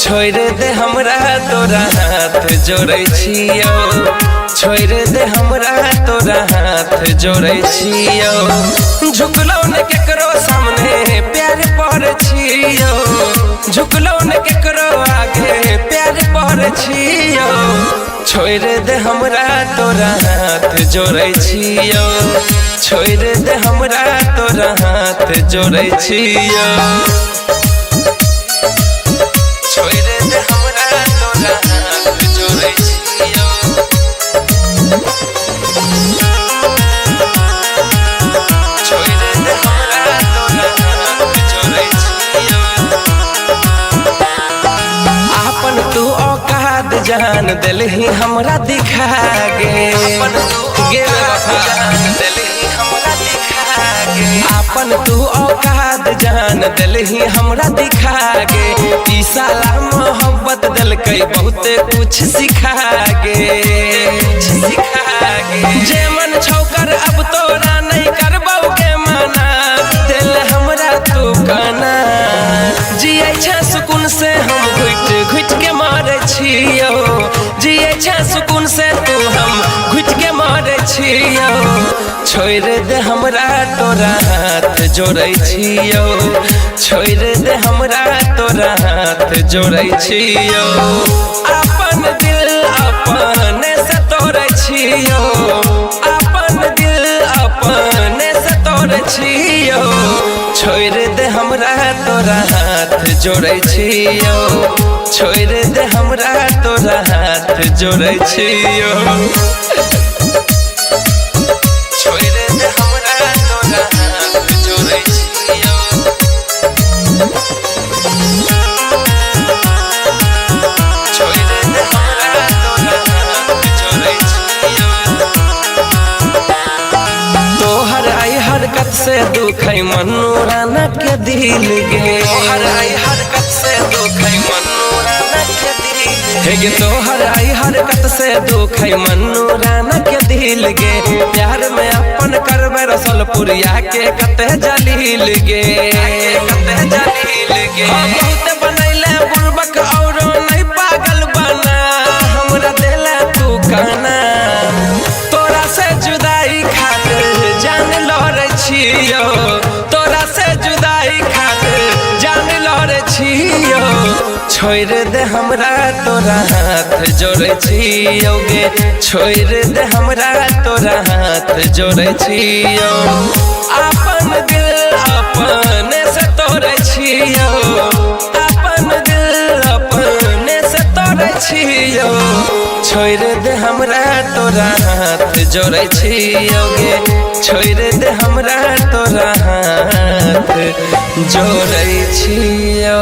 छोड़ दे हमरा तोरा हाथ जोड़ै छियो, छोड़ दे हमरा तोरा हाथ जोड़ै छियो। झुकलो ने केकरो सामने प्यार पर छियो, झुकलो ने केकरो आगे प्यार पर छियो। छोड़ दे हमरा तोरा हाथ जोड़ै छियो, छोड़ दे हमरा तोरा हाथ जोड़ै छियो। जान दिलही हमरा दिखा गे, आपन तू औकात जान दिलही हमरा दिखा गे। ई साला मोहब्बत दिलकै बहुते कुछ सिखा गे, जे मन छौकर अब तोरा नहीं करबौ के माना। दिल हमरा तू काना जियै छै सुकून से हम घुट घुट के मारे छियो, जियै छै सुकून से तू हम घुट के मारे छियो। छोड़ दे हमरा तोरा हाथ जोड़ै छियो, छोड़ दे हमरा तोरा हाथ जोड़ै छियो। अपन दिल अपने से तोड़ै छियो, अपन दिल अपने से तोड़ै छियो। छोड़ दे हमरा तोरा हाथ जोड़ै छियो, छोड़ दे हमरा तोरा हाथ जोड़ै छियो। हरकत से दुख मन्नू राना के दिल गे, तोहर आई हरकत से दुख मन्नू राना के दिल गे, तोहर आई हरकत से दुख मन्नू राना के दिल गे। प्यार में अपन करबे रसलपुरिया के कते जलील गे, कते जलील गे। बहुत बनैले बुड़बक औरो नहीं पागल बना, हमरा दिल तू काना। तोरा से जुदाई खातिर जान लड़ै छियो, तोरा से जुदाई खातिर जान लड़ै छियो। छोड़ दे हमरा तोरा हाथ जोड़ै छियो गे, छोड़ दे हमरा तोरा हाथ जोड़ै छियो। अपन दिल अपने से तोड़ै छियो, अपन दिल अपने से तोड़ै छियो। छोड़ दे हमरा तोरा हाथ जोड़ै छियो गे, छोड़ दे हमरा तोरा हाथ जोड़ै छियो।